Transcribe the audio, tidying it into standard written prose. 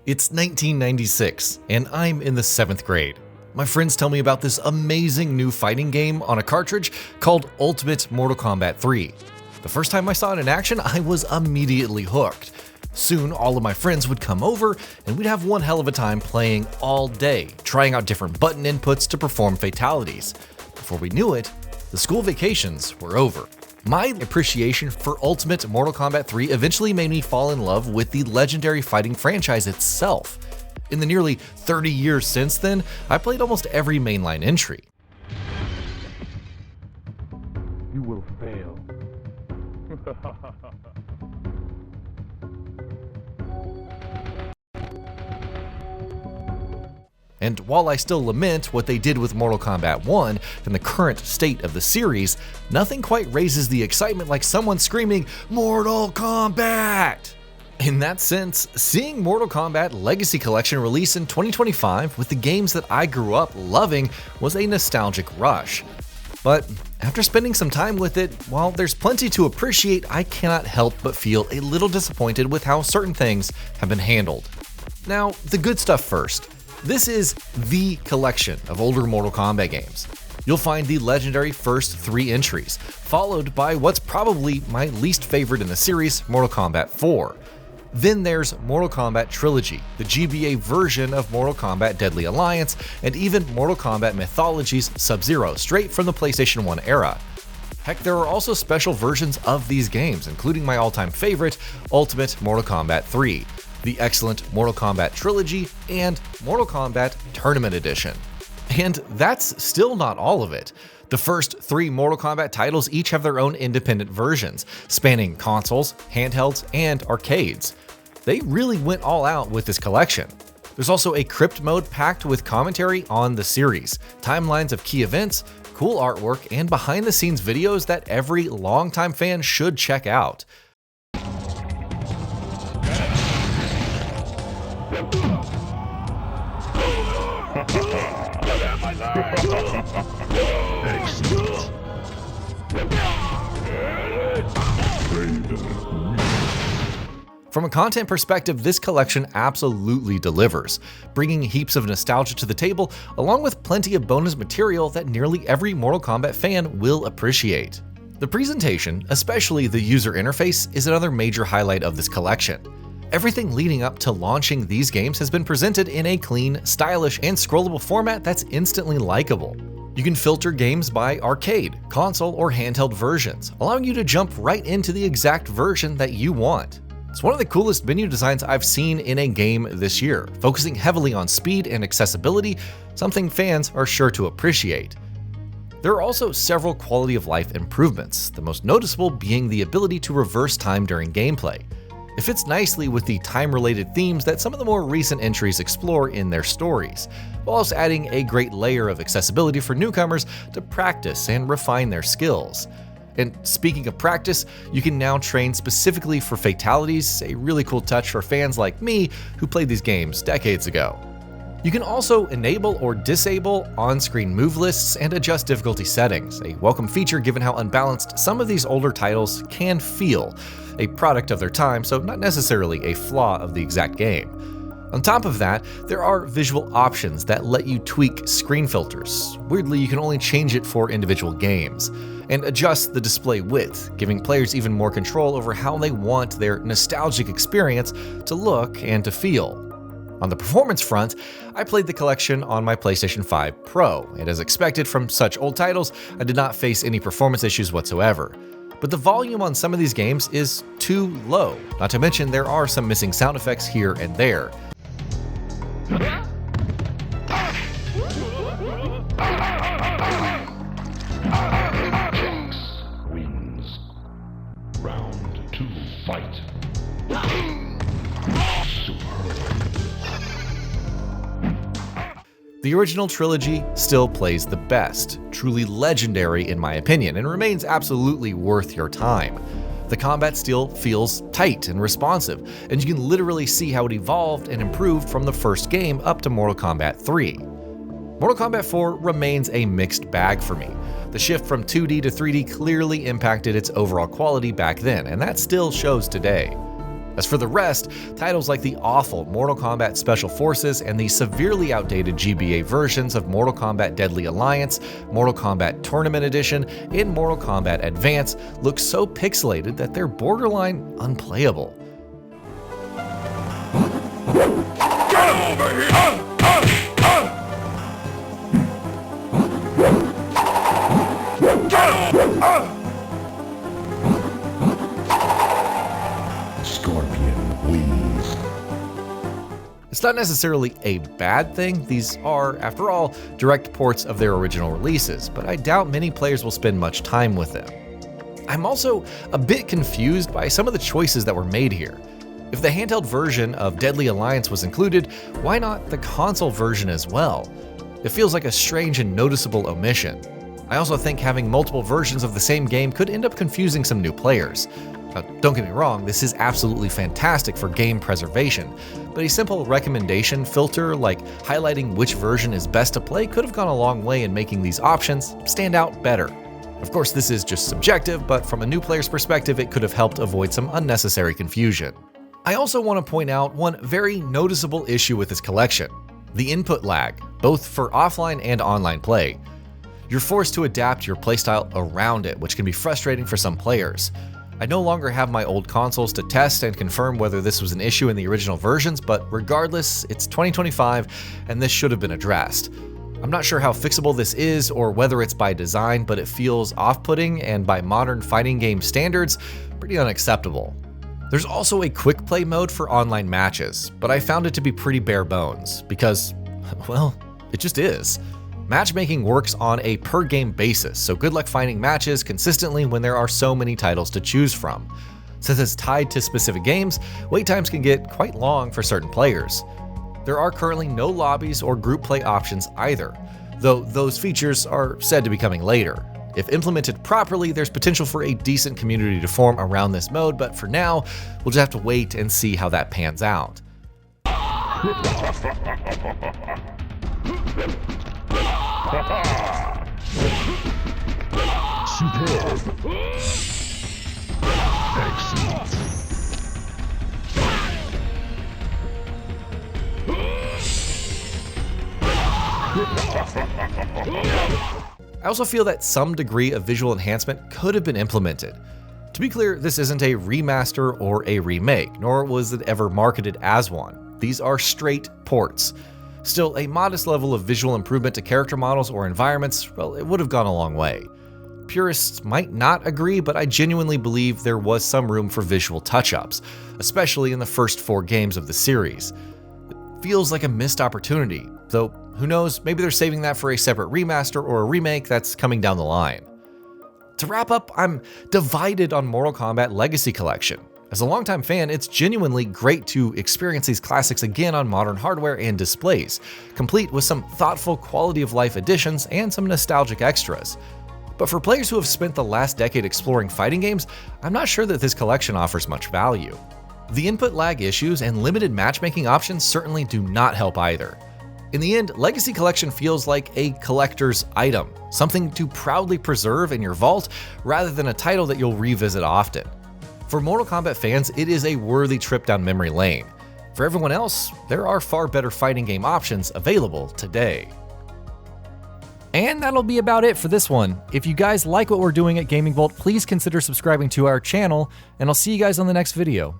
It's 1996, and I'm in the 7th grade. My friends tell me about this amazing new fighting game on a cartridge called Ultimate Mortal Kombat 3. The first time I saw it in action, I was immediately hooked. Soon, all of my friends would come over, and we'd have one hell of a time playing all day, trying out different button inputs to perform fatalities. Before we knew it, the school vacations were over. My appreciation for Ultimate Mortal Kombat 3 eventually made me fall in love with the legendary fighting franchise itself. In the nearly 30 years since then, I played almost every mainline entry. You will fail. And while I still lament what they did with Mortal Kombat 1 and the current state of the series, nothing quite raises the excitement like someone screaming, "Mortal Kombat!" In that sense, seeing Mortal Kombat Legacy Collection release in 2025 with the games that I grew up loving was a nostalgic rush. But after spending some time with it, while there's plenty to appreciate, I cannot help but feel a little disappointed with how certain things have been handled. Now, the good stuff first. This is the collection of older Mortal Kombat games. You'll find the legendary first 3 entries, followed by what's probably my least favorite in the series, Mortal Kombat 4. Then there's Mortal Kombat Trilogy, the GBA version of Mortal Kombat Deadly Alliance, and even Mortal Kombat Mythologies Sub-Zero, straight from the PlayStation 1 era. Heck, there are also special versions of these games, including my all-time favorite, Ultimate Mortal Kombat 3, the excellent Mortal Kombat Trilogy, and Mortal Kombat Tournament Edition. And that's still not all of it. The first 3 Mortal Kombat titles each have their own independent versions, spanning consoles, handhelds, and arcades. They really went all out with this collection. There's also a crypt mode packed with commentary on the series, timelines of key events, cool artwork, and behind-the-scenes videos that every longtime fan should check out. From a content perspective, this collection absolutely delivers, bringing heaps of nostalgia to the table, along with plenty of bonus material that nearly every Mortal Kombat fan will appreciate. The presentation, especially the user interface, is another major highlight of this collection. Everything leading up to launching these games has been presented in a clean, stylish, and scrollable format that's instantly likable. You can filter games by arcade, console, or handheld versions, allowing you to jump right into the exact version that you want. It's one of the coolest menu designs I've seen in a game this year, focusing heavily on speed and accessibility, something fans are sure to appreciate. There are also several quality of life improvements, the most noticeable being the ability to reverse time during gameplay. It fits nicely with the time-related themes that some of the more recent entries explore in their stories, while also adding a great layer of accessibility for newcomers to practice and refine their skills. And speaking of practice, you can now train specifically for fatalities, a really cool touch for fans like me who played these games decades ago. You can also enable or disable on-screen move lists and adjust difficulty settings, a welcome feature given how unbalanced some of these older titles can feel, a product of their time, so not necessarily a flaw of the exact game. On top of that, there are visual options that let you tweak screen filters. Weirdly, you can only change it for individual games, and adjust the display width, giving players even more control over how they want their nostalgic experience to look and to feel. On the performance front, I played the collection on my PlayStation 5 Pro, and as expected from such old titles, I did not face any performance issues whatsoever. But the volume on some of these games is too low, not to mention there are some missing sound effects here and there. Wins. Round 2, fight. The original trilogy still plays the best, truly legendary in my opinion, and remains absolutely worth your time. The combat still feels tight and responsive, and you can literally see how it evolved and improved from the first game up to Mortal Kombat 3. Mortal Kombat 4 remains a mixed bag for me. The shift from 2D to 3D clearly impacted its overall quality back then, and that still shows today. As for the rest, titles like the awful Mortal Kombat Special Forces and the severely outdated GBA versions of Mortal Kombat Deadly Alliance, Mortal Kombat Tournament Edition, and Mortal Kombat Advance look so pixelated that they're borderline unplayable. Get over here! Scorpion wins. It's not necessarily a bad thing. These are, after all, direct ports of their original releases, but I doubt many players will spend much time with them. I'm also a bit confused by some of the choices that were made here. If the handheld version of Deadly Alliance was included, why not the console version as well? It feels like a strange and noticeable omission. I also think having multiple versions of the same game could end up confusing some new players. Now, don't get me wrong, this is absolutely fantastic for game preservation, but a simple recommendation filter like highlighting which version is best to play could have gone a long way in making these options stand out better. Of course, this is just subjective, but from a new player's perspective, it could have helped avoid some unnecessary confusion. I also want to point out one very noticeable issue with this collection: the input lag, both for offline and online play. You're forced to adapt your playstyle around it, which can be frustrating for some players. I no longer have my old consoles to test and confirm whether this was an issue in the original versions, but regardless, it's 2025 and this should have been addressed. I'm not sure how fixable this is or whether it's by design, but it feels off-putting and by modern fighting game standards, pretty unacceptable. There's also a quick play mode for online matches, but I found it to be pretty bare bones because, well, it just is. Matchmaking works on a per-game basis, so good luck finding matches consistently when there are so many titles to choose from. Since it's tied to specific games, wait times can get quite long for certain players. There are currently no lobbies or group play options either, though those features are said to be coming later. If implemented properly, there's potential for a decent community to form around this mode, but for now, we'll just have to wait and see how that pans out. Superb. Excellent. I also feel that some degree of visual enhancement could have been implemented. To be clear, this isn't a remaster or a remake, nor was it ever marketed as one. These are straight ports. Still, a modest level of visual improvement to character models or environments, well, it would have gone a long way. Purists might not agree, but I genuinely believe there was some room for visual touch-ups, especially in the first 4 games of the series. It feels like a missed opportunity, though who knows, maybe they're saving that for a separate remaster or a remake that's coming down the line. To wrap up, I'm divided on Mortal Kombat Legacy Collection. As a longtime fan, it's genuinely great to experience these classics again on modern hardware and displays, complete with some thoughtful quality of life additions and some nostalgic extras. But for players who have spent the last decade exploring fighting games, I'm not sure that this collection offers much value. The input lag issues and limited matchmaking options certainly do not help either. In the end, Legacy Collection feels like a collector's item, something to proudly preserve in your vault rather than a title that you'll revisit often. For Mortal Kombat fans, it is a worthy trip down memory lane. For everyone else, there are far better fighting game options available today. And that'll be about it for this one. If you guys like what we're doing at GamingBolt, please consider subscribing to our channel, and I'll see you guys on the next video.